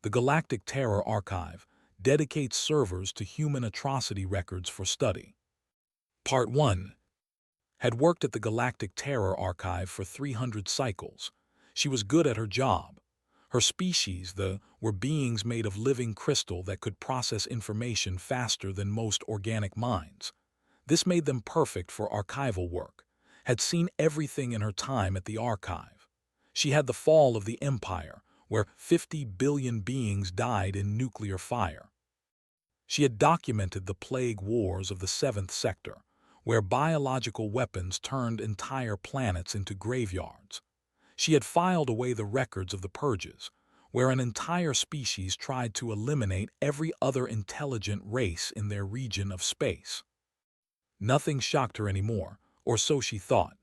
The Galactic Terror Archive dedicates servers to human atrocity records for study. Part 1. Had worked at the Galactic Terror Archive for 300 cycles. She was good at her job. Her species, were beings made of living crystal that could process information faster than most organic minds. This made them perfect for archival work. Had seen everything in her time at the archive. She had the fall of the Empire, where 50 billion beings died in nuclear fire. She had documented the plague wars of the 7th sector, where biological weapons turned entire planets into graveyards. She had filed away the records of the purges, where an entire species tried to eliminate every other intelligent race in their region of space. Nothing shocked her anymore, or so she thought.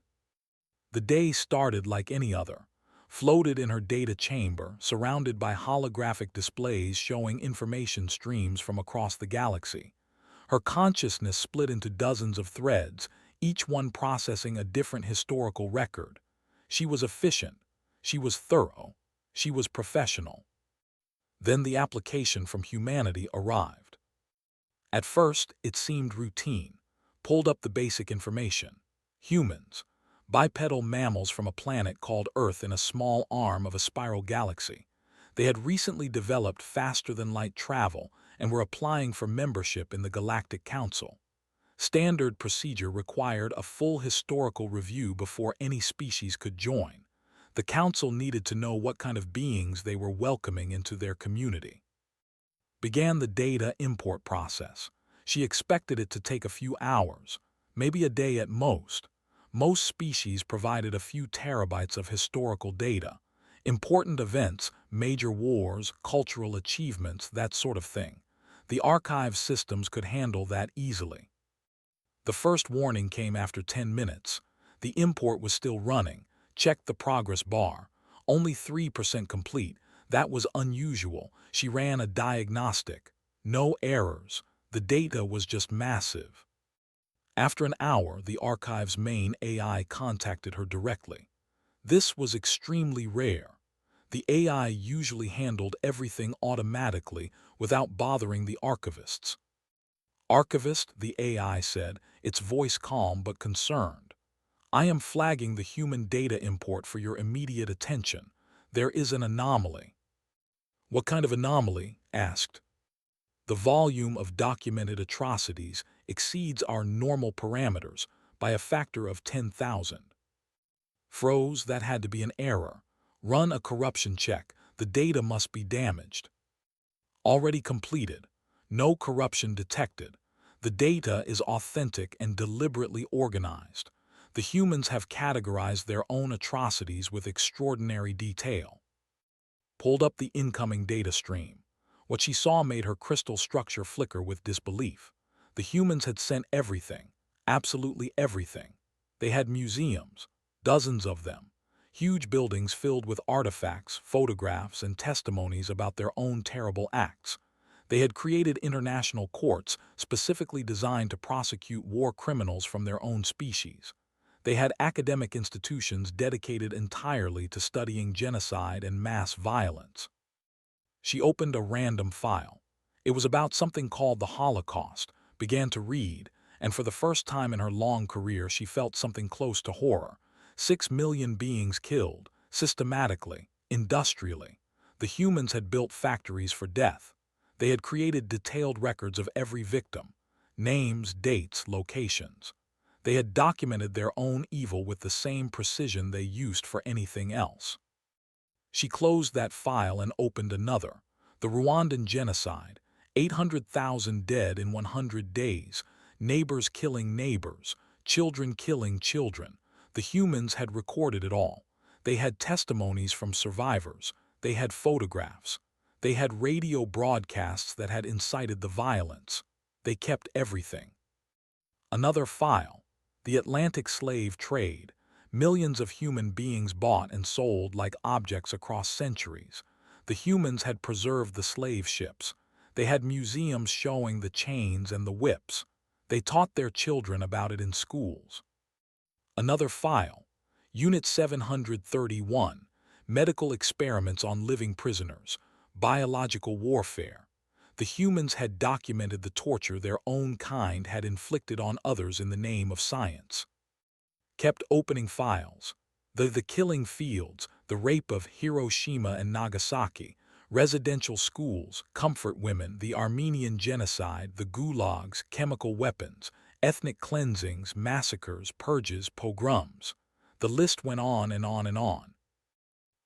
The day started like any other, floated in her data chamber, surrounded by holographic displays showing information streams from across the galaxy. Her consciousness split into dozens of threads, each one processing a different historical record. She was efficient, she was thorough, she was professional. Then the application from humanity arrived. At first, it seemed routine. Pulled up the basic information. Humans, bipedal mammals from a planet called Earth in a small arm of a spiral galaxy. They had recently developed faster-than-light travel and were applying for membership in the Galactic Council. Standard procedure required a full historical review before any species could join. The Council needed to know what kind of beings they were welcoming into their community. Began the data import process. She expected it to take a few hours, maybe a day at most. Most species provided a few terabytes of historical data. Important events, major wars, cultural achievements, that sort of thing. The archive systems could handle that easily. The first warning came after 10 minutes. The import was still running. Checked the progress bar. Only 3% complete. That was unusual. She ran a diagnostic. No errors. The data was just massive. After an hour, the archive's main AI contacted her directly. This was extremely rare. The AI usually handled everything automatically without bothering the archivists. Archivist, the AI said, its voice calm but concerned. I am flagging the human data import for your immediate attention. There is an anomaly. What kind of anomaly? Asked. The volume of documented atrocities exceeds our normal parameters by a factor of 10,000. Froze, that had to be an error. Run a corruption check. The data must be damaged. Already completed. No corruption detected. The data is authentic and deliberately organized. The humans have categorized their own atrocities with extraordinary detail. Pulled up the incoming data stream. What she saw made her crystal structure flicker with disbelief. The humans had sent everything, absolutely everything. They had museums, dozens of them, huge buildings filled with artifacts, photographs, and testimonies about their own terrible acts. They had created international courts specifically designed to prosecute war criminals from their own species. They had academic institutions dedicated entirely to studying genocide and mass violence. She opened a random file. It was about something called the Holocaust, began to read, and for the first time in her long career she felt something close to horror. 6 million beings killed, systematically, industrially. The humans had built factories for death. They had created detailed records of every victim, names, dates, locations. They had documented their own evil with the same precision they used for anything else. She closed that file and opened another. The Rwandan genocide, 800,000 dead in 100 days, neighbors killing neighbors, children killing children. The humans had recorded it all. They had testimonies from survivors. They had photographs. They had radio broadcasts that had incited the violence. They kept everything. Another file. The Atlantic slave trade. Millions of human beings bought and sold like objects across centuries. The humans had preserved the slave ships. They had museums showing the chains and the whips. They taught their children about it in schools. Another file. Unit 731. Medical experiments on living prisoners. Biological warfare. The humans had documented the torture their own kind had inflicted on others in the name of science. Kept opening files. The killing fields, the rape of Hiroshima and Nagasaki, residential schools, comfort women, the Armenian genocide, the gulags, chemical weapons, ethnic cleansings, massacres, purges, pogroms. The list went on and on and on.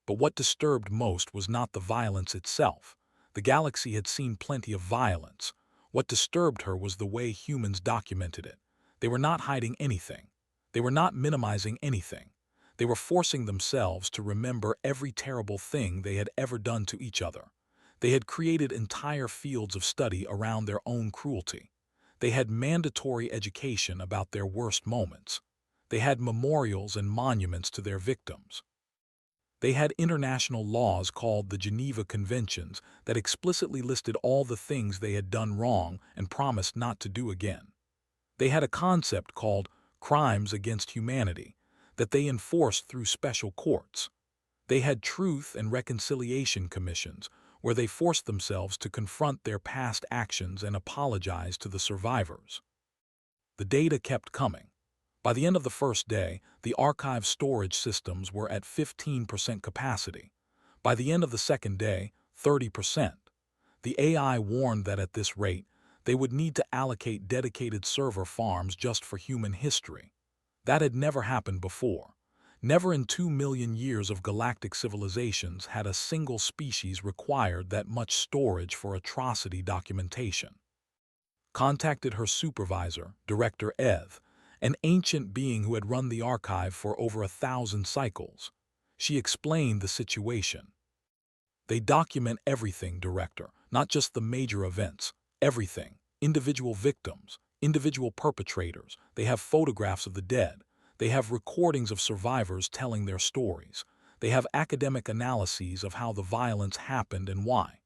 But what disturbed most was not the violence itself. The galaxy had seen plenty of violence. What disturbed her was the way humans documented it. They were not hiding anything. They were not minimizing anything. They were forcing themselves to remember every terrible thing they had ever done to each other. They had created entire fields of study around their own cruelty. They had mandatory education about their worst moments. They had memorials and monuments to their victims. They had international laws called the Geneva Conventions that explicitly listed all the things they had done wrong and promised not to do again. They had a concept called crimes against humanity that they enforced through special courts. They had truth and reconciliation commissions where they forced themselves to confront their past actions and apologize to the survivors. The data kept coming. By the end of the first day, the archive storage systems were at 15% capacity. By the end of the second day, 30%. The AI warned that at this rate, they would need to allocate dedicated server farms just for human history. That had never happened before. Never in 2 million years of galactic civilizations had a single species required that much storage for atrocity documentation. Contacted her supervisor, Director Eth, an ancient being who had run the archive for over 1,000 cycles. She explained the situation. They document everything, Director, not just the major events. Everything. Individual victims, individual perpetrators. They have photographs of the dead. They have recordings of survivors telling their stories. They have academic analyses of how the violence happened and why.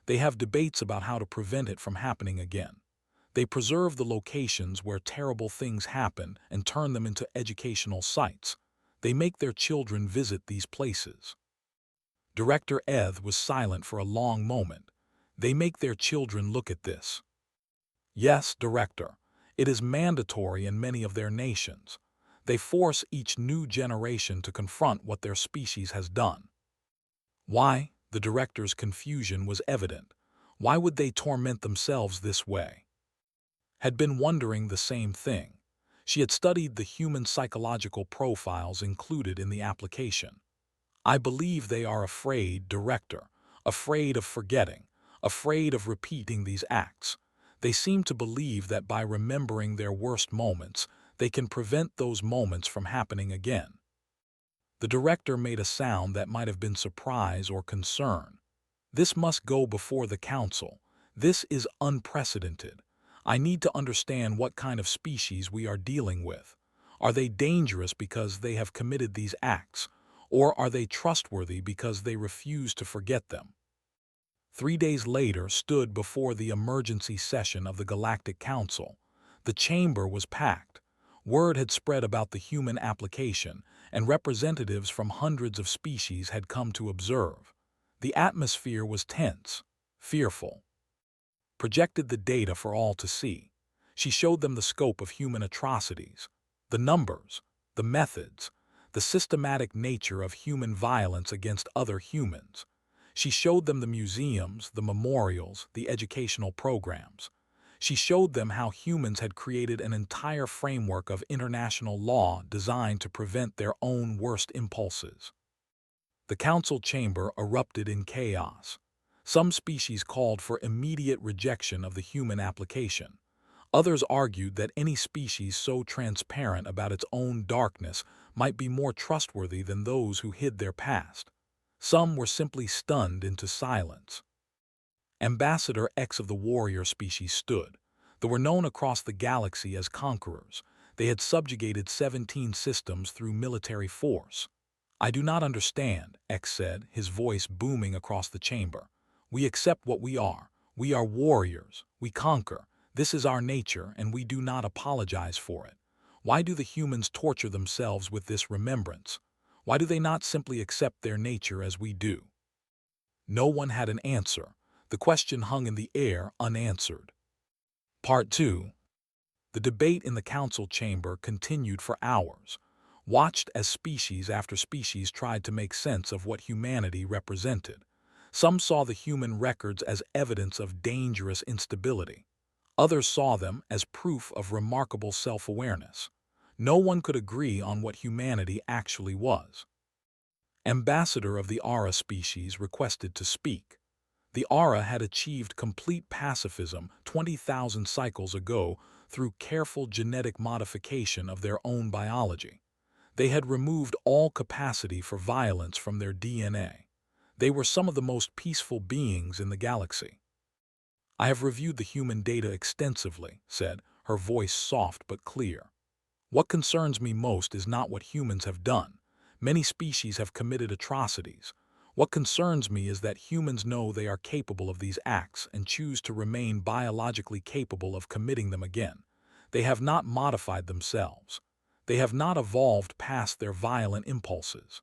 They have debates about how to prevent it from happening again. They preserve the locations where terrible things happen and turn them into educational sites. They make their children visit these places. Director Eth was silent for a long moment. They make their children look at this. Yes, Director. It is mandatory in many of their nations. They force each new generation to confront what their species has done. Why? The director's confusion was evident. Why would they torment themselves this way? Had been wondering the same thing. She had studied the human psychological profiles included in the application. I believe they are afraid, Director, afraid of forgetting, afraid of repeating these acts. They seem to believe that by remembering their worst moments, they can prevent those moments from happening again. The director made a sound that might have been surprise or concern. This must go before the council. This is unprecedented. I need to understand what kind of species we are dealing with. Are they dangerous because they have committed these acts, or are they trustworthy because they refuse to forget them? 3 days later stood before the emergency session of the Galactic Council. The chamber was packed. Word had spread about the human application, and representatives from hundreds of species had come to observe. The atmosphere was tense, fearful. Projected the data for all to see. She showed them the scope of human atrocities, the numbers, the methods, the systematic nature of human violence against other humans. She showed them the museums, the memorials, the educational programs. She showed them how humans had created an entire framework of international law designed to prevent their own worst impulses. The council chamber erupted in chaos. Some species called for immediate rejection of the human application. Others argued that any species so transparent about its own darkness might be more trustworthy than those who hid their past. Some were simply stunned into silence. Ambassador X of the warrior species stood. They were known across the galaxy as conquerors. They had subjugated 17 systems through military force. I do not understand, X said, his voice booming across the chamber. We accept what we are. We are warriors. We conquer. This is our nature, and we do not apologize for it. Why do the humans torture themselves with this remembrance? Why do they not simply accept their nature as we do? No one had an answer. The question hung in the air, unanswered. Part 2. The debate in the council chamber continued for hours, watched as species after species tried to make sense of what humanity represented. Some saw the human records as evidence of dangerous instability. Others saw them as proof of remarkable self-awareness. No one could agree on what humanity actually was. Ambassador of the Ara species requested to speak. The Ara had achieved complete pacifism 20,000 cycles ago through careful genetic modification of their own biology. They had removed all capacity for violence from their DNA. They were some of the most peaceful beings in the galaxy. "I have reviewed the human data extensively," said, her voice soft but clear. "What concerns me most is not what humans have done. Many species have committed atrocities. What concerns me is that humans know they are capable of these acts and choose to remain biologically capable of committing them again. They have not modified themselves. They have not evolved past their violent impulses.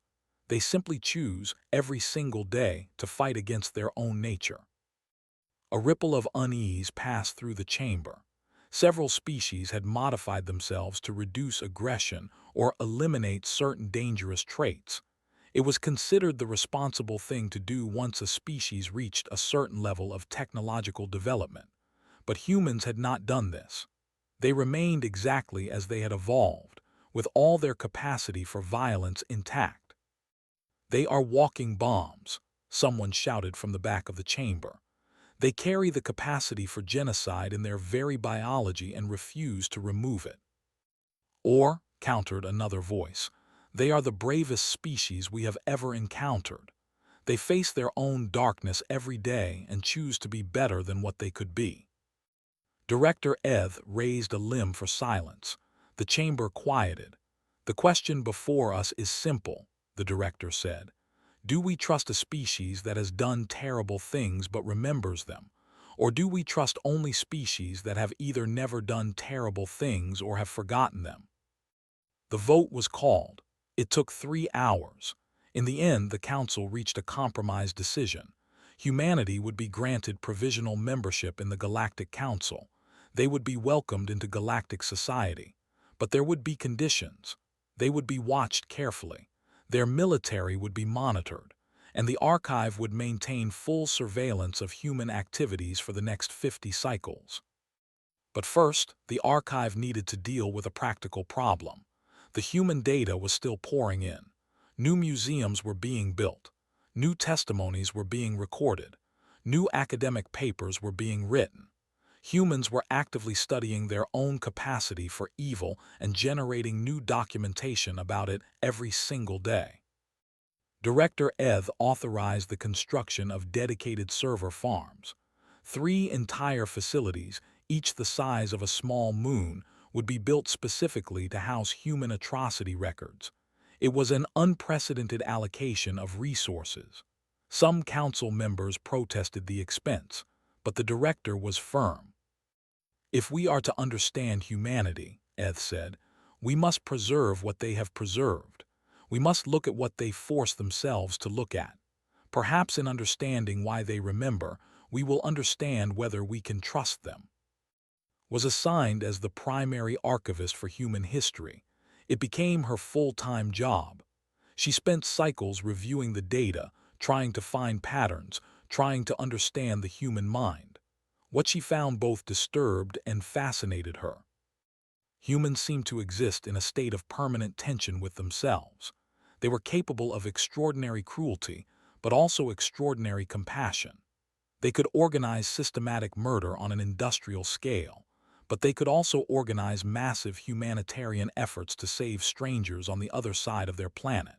They simply choose, every single day, to fight against their own nature." A ripple of unease passed through the chamber. Several species had modified themselves to reduce aggression or eliminate certain dangerous traits. It was considered the responsible thing to do once a species reached a certain level of technological development. But humans had not done this. They remained exactly as they had evolved, with all their capacity for violence intact. "They are walking bombs," someone shouted from the back of the chamber. "They carry the capacity for genocide in their very biology and refuse to remove it." "Or," countered another voice, "they are the bravest species we have ever encountered. They face their own darkness every day and choose to be better than what they could be." Director Eth raised a limb for silence. The chamber quieted. "The question before us is simple," the director said. "Do we trust a species that has done terrible things but remembers them? Or do we trust only species that have either never done terrible things or have forgotten them?" The vote was called. It took 3 hours. In the end, the council reached a compromise decision. Humanity would be granted provisional membership in the Galactic Council. They would be welcomed into galactic society. But there would be conditions. They would be watched carefully. Their military would be monitored. And the archive would maintain full surveillance of human activities for the next 50 cycles. But first, the archive needed to deal with a practical problem. The human data was still pouring in. New museums were being built. New testimonies were being recorded. New academic papers were being written. Humans were actively studying their own capacity for evil and generating new documentation about it every single day. Director Eth authorized the construction of dedicated server farms. 3 entire facilities, each the size of a small moon, would be built specifically to house human atrocity records. It was an unprecedented allocation of resources. Some council members protested the expense, but the director was firm. "If we are to understand humanity," Eth said, "we must preserve what they have preserved. We must look at what they force themselves to look at. Perhaps in understanding why they remember, we will understand whether we can trust them." Was assigned as the primary archivist for human history. It became her full-time job. She spent cycles reviewing the data, trying to find patterns, trying to understand the human mind. What she found both disturbed and fascinated her. Humans seemed to exist in a state of permanent tension with themselves. They were capable of extraordinary cruelty, but also extraordinary compassion. They could organize systematic murder on an industrial scale, but they could also organize massive humanitarian efforts to save strangers on the other side of their planet.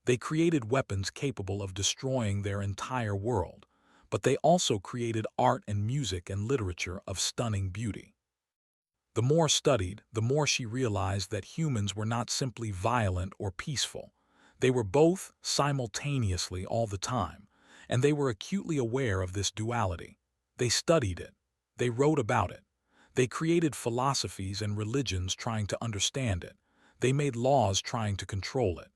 They created weapons capable of destroying their entire world, but they also created art and music and literature of stunning beauty. The more studied, the more she realized that humans were not simply violent or peaceful. They were both, simultaneously, all the time, and they were acutely aware of this duality. They studied it. They wrote about it. They created philosophies and religions trying to understand it. They made laws trying to control it.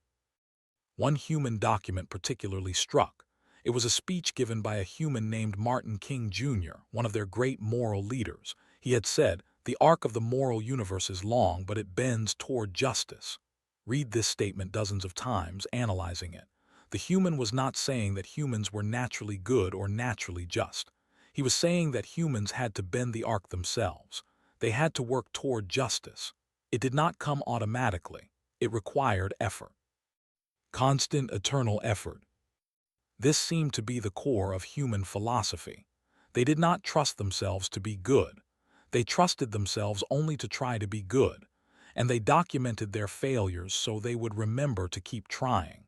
One human document particularly struck. It was a speech given by a human named Martin King Jr., one of their great moral leaders. He had said, "The arc of the moral universe is long, but it bends toward justice." Read this statement dozens of times, analyzing it. The human was not saying that humans were naturally good or naturally just. He was saying that humans had to bend the arc themselves. They had to work toward justice. It did not come automatically. It required effort. Constant, eternal effort. This seemed to be the core of human philosophy. They did not trust themselves to be good. They trusted themselves only to try to be good, and they documented their failures so they would remember to keep trying.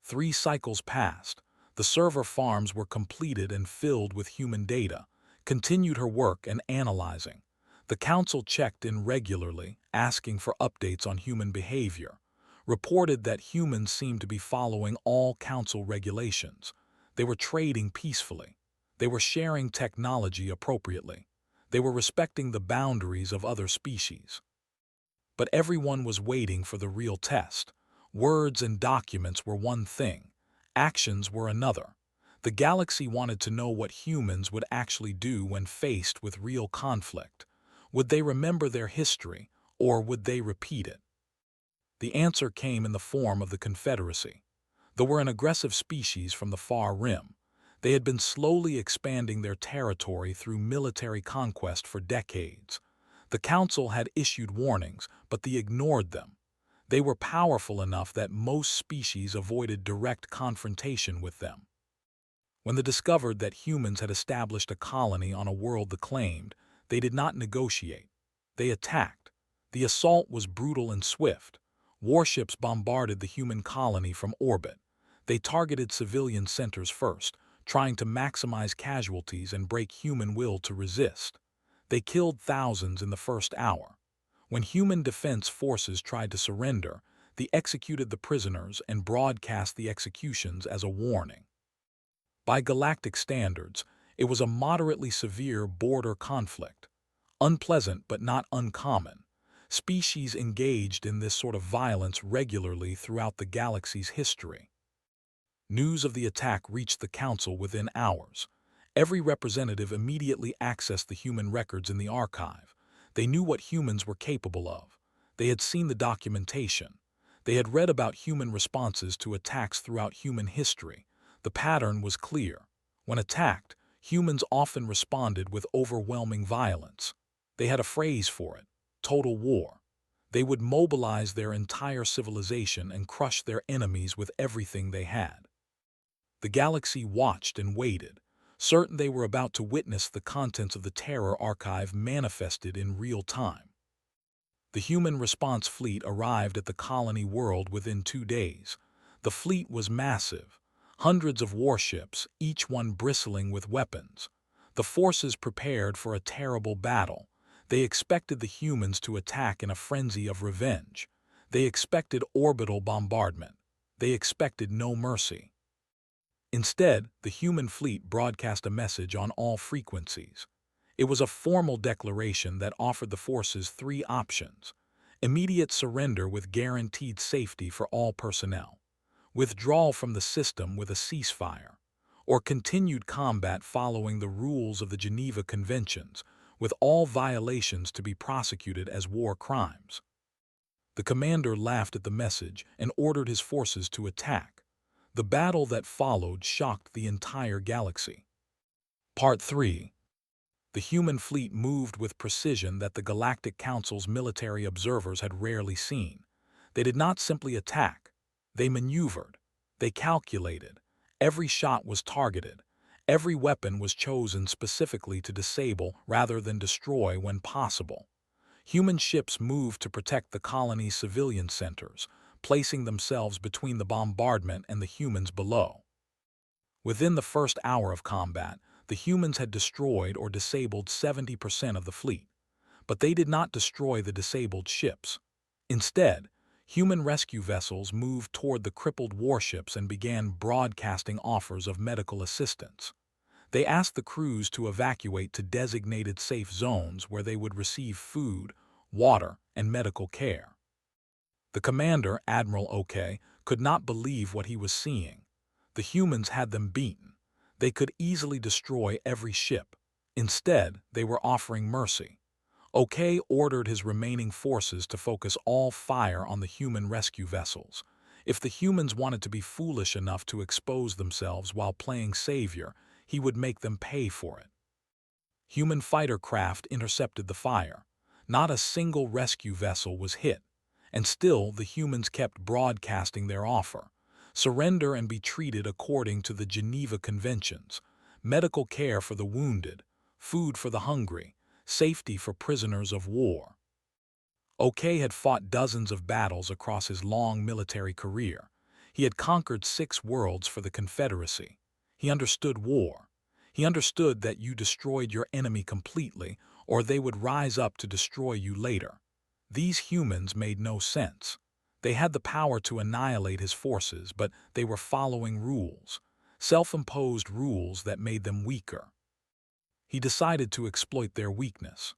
3 cycles passed. The server farms were completed and filled with human data, continued her work and analyzing. The council checked in regularly, asking for updates on human behavior, reported that humans seemed to be following all council regulations. They were trading peacefully. They were sharing technology appropriately. They were respecting the boundaries of other species. But everyone was waiting for the real test. Words and documents were one thing. Actions were another. The galaxy wanted to know what humans would actually do when faced with real conflict. Would they remember their history, or would they repeat it? The answer came in the form of the Confederacy. They were an aggressive species from the far rim. They had been slowly expanding their territory through military conquest for decades. The Council had issued warnings, but they ignored them. They were powerful enough that most species avoided direct confrontation with them. When they discovered that humans had established a colony on a world they claimed, they did not negotiate. They attacked. The assault was brutal and swift. Warships bombarded the human colony from orbit. They targeted civilian centers first, trying to maximize casualties and break human will to resist. They killed thousands in the first hour. When human defense forces tried to surrender, they executed the prisoners and broadcast the executions as a warning. By galactic standards, it was a moderately severe border conflict. Unpleasant but not uncommon. Species engaged in this sort of violence regularly throughout the galaxy's history. News of the attack reached the Council within hours. Every representative immediately accessed the human records in the archive. They knew what humans were capable of. They had seen the documentation. They had read about human responses to attacks throughout human history. The pattern was clear. When attacked, humans often responded with overwhelming violence. They had a phrase for it: total war. They would mobilize their entire civilization and crush their enemies with everything they had. The galaxy watched and waited, certain they were about to witness the contents of the Terror Archive manifested in real time. The human response fleet arrived at the colony world within 2 days. The fleet was massive, hundreds of warships, each one bristling with weapons. The forces prepared for a terrible battle. They expected the humans to attack in a frenzy of revenge. They expected orbital bombardment. They expected no mercy. Instead, the human fleet broadcast a message on all frequencies. It was a formal declaration that offered the forces 3 options: immediate surrender with guaranteed safety for all personnel, withdrawal from the system with a ceasefire, or continued combat following the rules of the Geneva Conventions, with all violations to be prosecuted as war crimes. The commander laughed at the message and ordered his forces to attack. The battle that followed shocked the entire galaxy. Part 3. The human fleet moved with precision that the Galactic Council's military observers had rarely seen. They did not simply attack. They maneuvered. They calculated. Every shot was targeted. Every weapon was chosen specifically to disable rather than destroy when possible. Human ships moved to protect the colony's civilian centers, placing themselves between the bombardment and the humans below. Within the first hour of combat, the humans had destroyed or disabled 70% of the fleet. But they did not destroy the disabled ships. Instead, human rescue vessels moved toward the crippled warships and began broadcasting offers of medical assistance. They asked the crews to evacuate to designated safe zones where they would receive food, water, and medical care. The commander, Admiral OK, could not believe what he was seeing. The humans had them beaten. They could easily destroy every ship. Instead, they were offering mercy. OK ordered his remaining forces to focus all fire on the human rescue vessels. If the humans wanted to be foolish enough to expose themselves while playing savior, he would make them pay for it. Human fighter craft intercepted the fire. Not a single rescue vessel was hit, and still the humans kept broadcasting their offer. Surrender and be treated according to the Geneva Conventions. Medical care for the wounded, food for the hungry, safety for prisoners of war. OK had fought dozens of battles across his long military career. He had conquered 6 worlds for the Confederacy. He understood war. He understood that you destroyed your enemy completely, or they would rise up to destroy you later. These humans made no sense. They had the power to annihilate his forces, but they were following rules, self-imposed rules that made them weaker. He decided to exploit their weakness.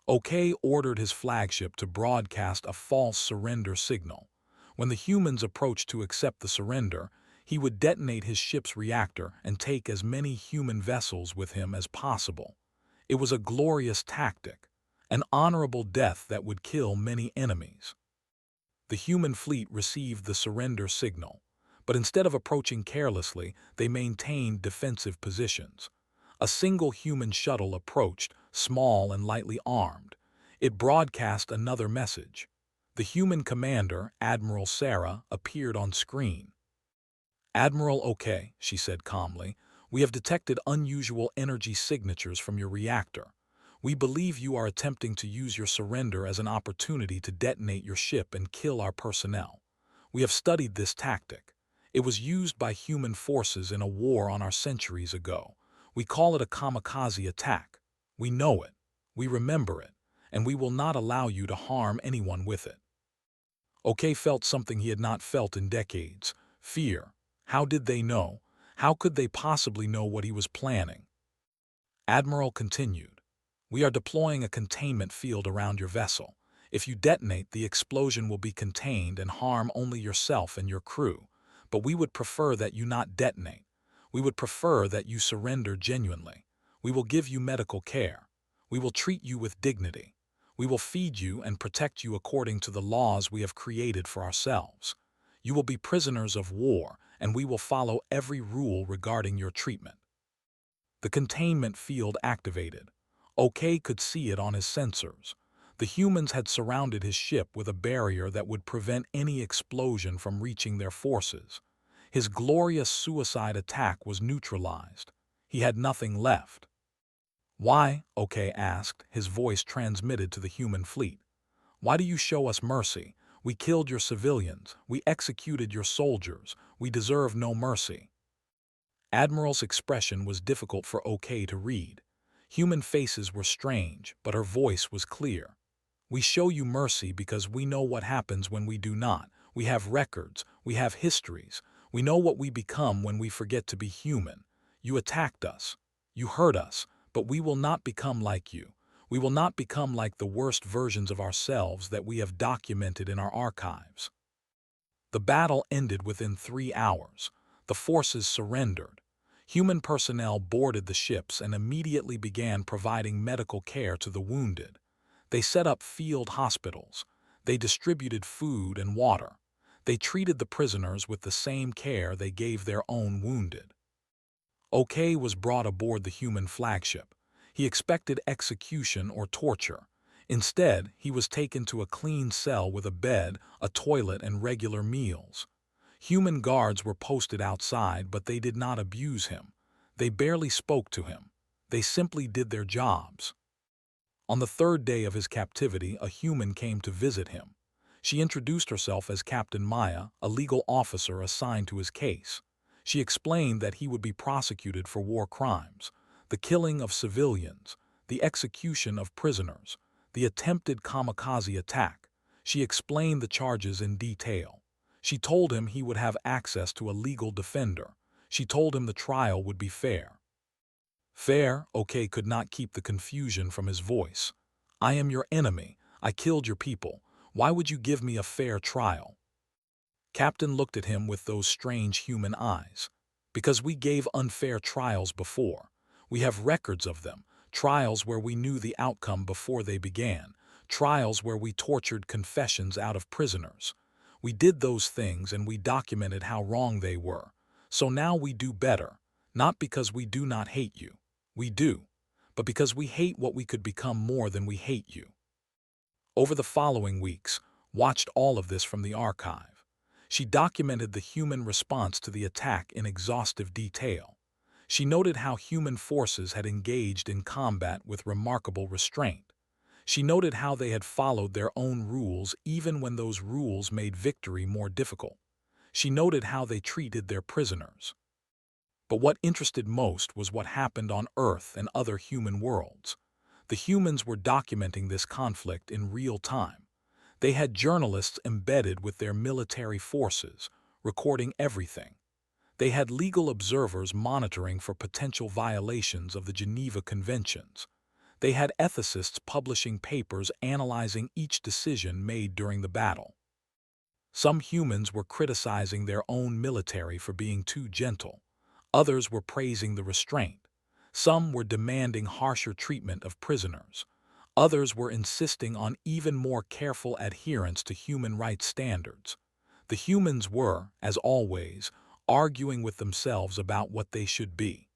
OK ordered his flagship to broadcast a false surrender signal. When the humans approached to accept the surrender, he would detonate his ship's reactor and take as many human vessels with him as possible. It was a glorious tactic, an honorable death that would kill many enemies. The human fleet received the surrender signal, but instead of approaching carelessly, they maintained defensive positions. A single human shuttle approached, small and lightly armed. It broadcast another message. The human commander, Admiral Sarah, appeared on screen. "Admiral OK," she said calmly, "we have detected unusual energy signatures from your reactor. We believe you are attempting to use your surrender as an opportunity to detonate your ship and kill our personnel. We have studied this tactic. It was used by human forces in a war on our centuries ago. We call it a kamikaze attack. We know it, we remember it, and we will not allow you to harm anyone with it." OK felt something he had not felt in decades: fear. How did they know? How could they possibly know what he was planning? Admiral continued, "We are deploying a containment field around your vessel. If you detonate, the explosion will be contained and harm only yourself and your crew. But we would prefer that you not detonate. We would prefer that you surrender genuinely. We will give you medical care. We will treat you with dignity. We will feed you and protect you according to the laws we have created for ourselves. You will be prisoners of war, and we will follow every rule regarding your treatment." The containment field activated. OK could see it on his sensors. The humans had surrounded his ship with a barrier that would prevent any explosion from reaching their forces. His glorious suicide attack was neutralized. He had nothing left. "Why?" OK asked, his voice transmitted to the human fleet. "Why do you show us mercy? We killed your civilians. We executed your soldiers. We deserve no mercy." Admiral's expression was difficult for OK to read. Human faces were strange, but her voice was clear. "We show you mercy because we know what happens when we do not. We have records. We have histories. We know what we become when we forget to be human. You attacked us. You hurt us, but we will not become like you. We will not become like the worst versions of ourselves that we have documented in our archives." The battle ended within 3 hours. The forces surrendered. Human personnel boarded the ships and immediately began providing medical care to the wounded. They set up field hospitals. They distributed food and water. They treated the prisoners with the same care they gave their own wounded. OK was brought aboard the human flagship. He expected execution or torture. Instead, he was taken to a clean cell with a bed, a toilet, and regular meals. Human guards were posted outside, but they did not abuse him. They barely spoke to him. They simply did their jobs. On the 3rd day of his captivity, a human came to visit him. She introduced herself as Captain Maya, a legal officer assigned to his case. She explained that he would be prosecuted for war crimes, the killing of civilians, the execution of prisoners, the attempted kamikaze attack. She explained the charges in detail. She told him he would have access to a legal defender. She told him the trial would be fair. "Fair?" OK could not keep the confusion from his voice. "I am your enemy. I killed your people. Why would you give me a fair trial?" Captain looked at him with those strange human eyes. Because we gave unfair trials before. We have records of them, trials where we knew the outcome before they began, trials where we tortured confessions out of prisoners. We did those things and we documented how wrong they were. So now we do better, not because we do not hate you. We do, but because we hate what we could become more than we hate you. Over the following weeks, watched all of this from the archive. She documented the human response to the attack in exhaustive detail. She noted how human forces had engaged in combat with remarkable restraint. She noted how they had followed their own rules even when those rules made victory more difficult. She noted how they treated their prisoners. But what interested most was what happened on Earth and other human worlds. The humans were documenting this conflict in real time. They had journalists embedded with their military forces, recording everything. They had legal observers monitoring for potential violations of the Geneva Conventions. They had ethicists publishing papers analyzing each decision made during the battle. Some humans were criticizing their own military for being too gentle. Others were praising the restraint. Some were demanding harsher treatment of prisoners. Others were insisting on even more careful adherence to human rights standards. The humans were, as always, arguing with themselves about what they should be.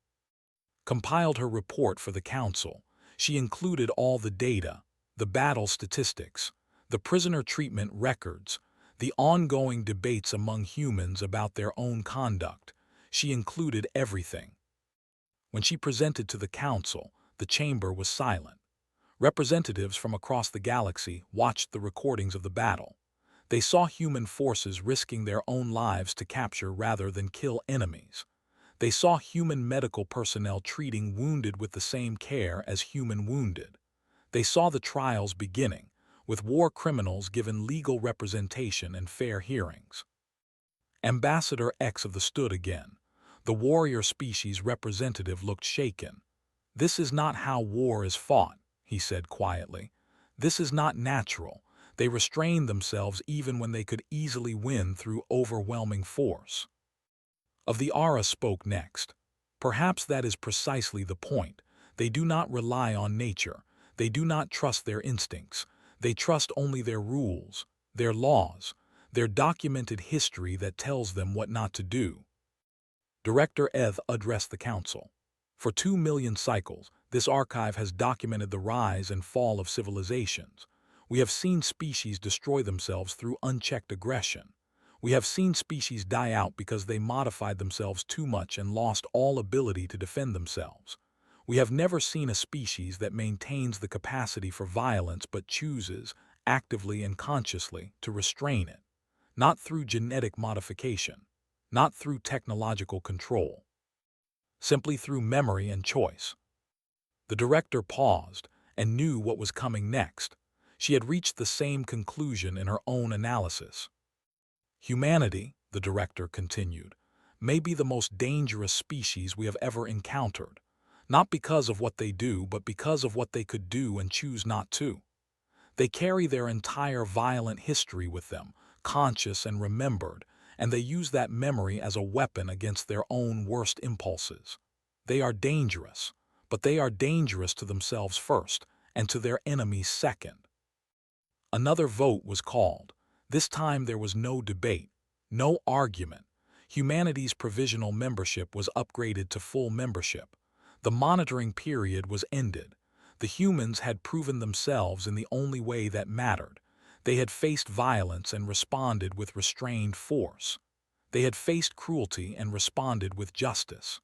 Compiled her report for the Council. She included all the data, the battle statistics, the prisoner treatment records, the ongoing debates among humans about their own conduct. She included everything. When she presented to the Council, the chamber was silent. Representatives from across the galaxy watched the recordings of the battle. They saw human forces risking their own lives to capture rather than kill enemies. They saw human medical personnel treating wounded with the same care as human wounded. They saw the trials beginning, with war criminals given legal representation and fair hearings. Ambassador X of the stood again. The warrior species representative looked shaken. "This is not how war is fought," he said quietly. "This is not natural. They restrained themselves even when they could easily win through overwhelming force." Of the Ara spoke next. "Perhaps that is precisely the point. They do not rely on nature. They do not trust their instincts. They trust only their rules, their laws, their documented history that tells them what not to do." Director Eth addressed the Council. "For 2 million cycles, this archive has documented the rise and fall of civilizations. We have seen species destroy themselves through unchecked aggression. We have seen species die out because they modified themselves too much and lost all ability to defend themselves. We have never seen a species that maintains the capacity for violence but chooses, actively and consciously, to restrain it. Not through genetic modification, not through technological control. Simply through memory and choice." The director paused and knew what was coming next. She had reached the same conclusion in her own analysis. "Humanity," the director continued, "may be the most dangerous species we have ever encountered, not because of what they do, but because of what they could do and choose not to. They carry their entire violent history with them, conscious and remembered, and they use that memory as a weapon against their own worst impulses. They are dangerous, but they are dangerous to themselves first, and to their enemies second." Another vote was called. This time there was no debate, no argument. Humanity's provisional membership was upgraded to full membership. The monitoring period was ended. The humans had proven themselves in the only way that mattered. They had faced violence and responded with restrained force. They had faced cruelty and responded with justice.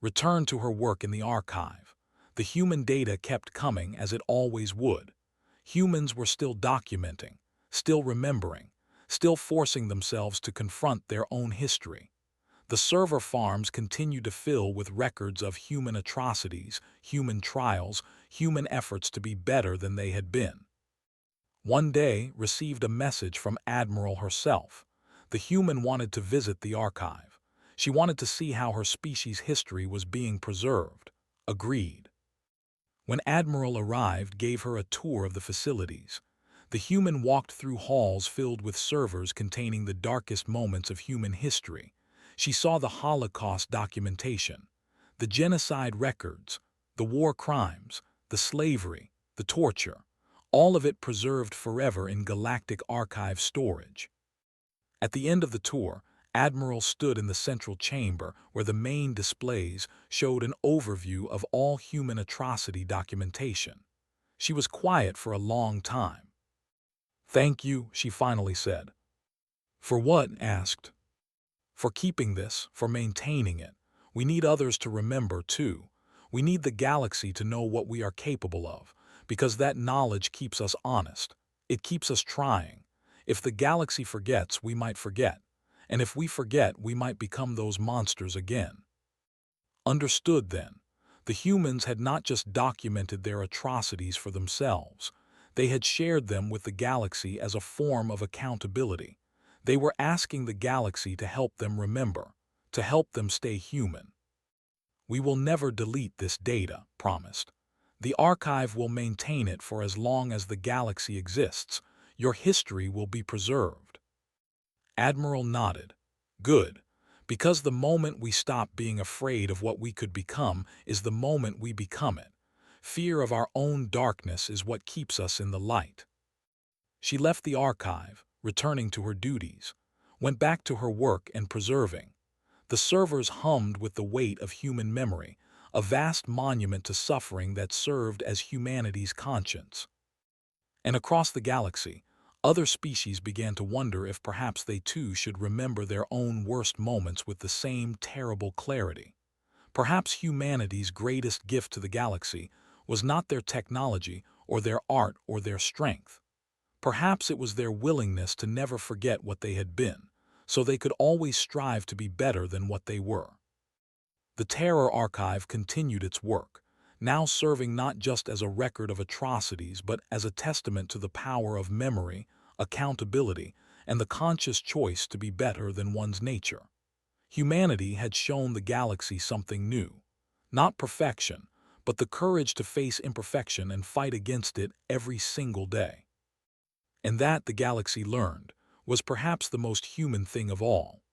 Returned to her work in the archive. The human data kept coming as it always would. Humans were still documenting, still remembering, still forcing themselves to confront their own history. The server farms continued to fill with records of human atrocities, human trials, human efforts to be better than they had been. One day received a message from Admiral herself. The human wanted to visit the archive. She wanted to see how her species' history was being preserved. Agreed. When Admiral arrived, gave her a tour of the facilities. The human walked through halls filled with servers containing the darkest moments of human history. She saw the Holocaust documentation, the genocide records, the war crimes, the slavery, the torture, all of it preserved forever in Galactic Archive storage. At the end of the tour, Admiral stood in the central chamber where the main displays showed an overview of all human atrocity documentation. She was quiet for a long time. "Thank you," she finally said. "For what?" asked. "For keeping this, for maintaining it. We need others to remember, too. We need the galaxy to know what we are capable of, because that knowledge keeps us honest. It keeps us trying. If the galaxy forgets, we might forget. And if we forget, we might become those monsters again." Understood, then. The humans had not just documented their atrocities for themselves. They had shared them with the galaxy as a form of accountability. They were asking the galaxy to help them remember, to help them stay human. "We will never delete this data," promised. "The archive will maintain it for as long as the galaxy exists. Your history will be preserved." Admiral nodded. "Good. Because the moment we stop being afraid of what we could become is the moment we become it. Fear of our own darkness is what keeps us in the light." She left the archive, returning to her duties, went back to her work and preserving. The servers hummed with the weight of human memory, a vast monument to suffering that served as humanity's conscience. And across the galaxy, other species began to wonder if perhaps they too should remember their own worst moments with the same terrible clarity. Perhaps humanity's greatest gift to the galaxy was not their technology or their art or their strength. Perhaps it was their willingness to never forget what they had been, so they could always strive to be better than what they were. The Terror Archive continued its work, now serving not just as a record of atrocities but as a testament to the power of memory, accountability, and the conscious choice to be better than one's nature. Humanity had shown the galaxy something new. Not perfection, but the courage to face imperfection and fight against it every single day. And that, the galaxy learned, was perhaps the most human thing of all.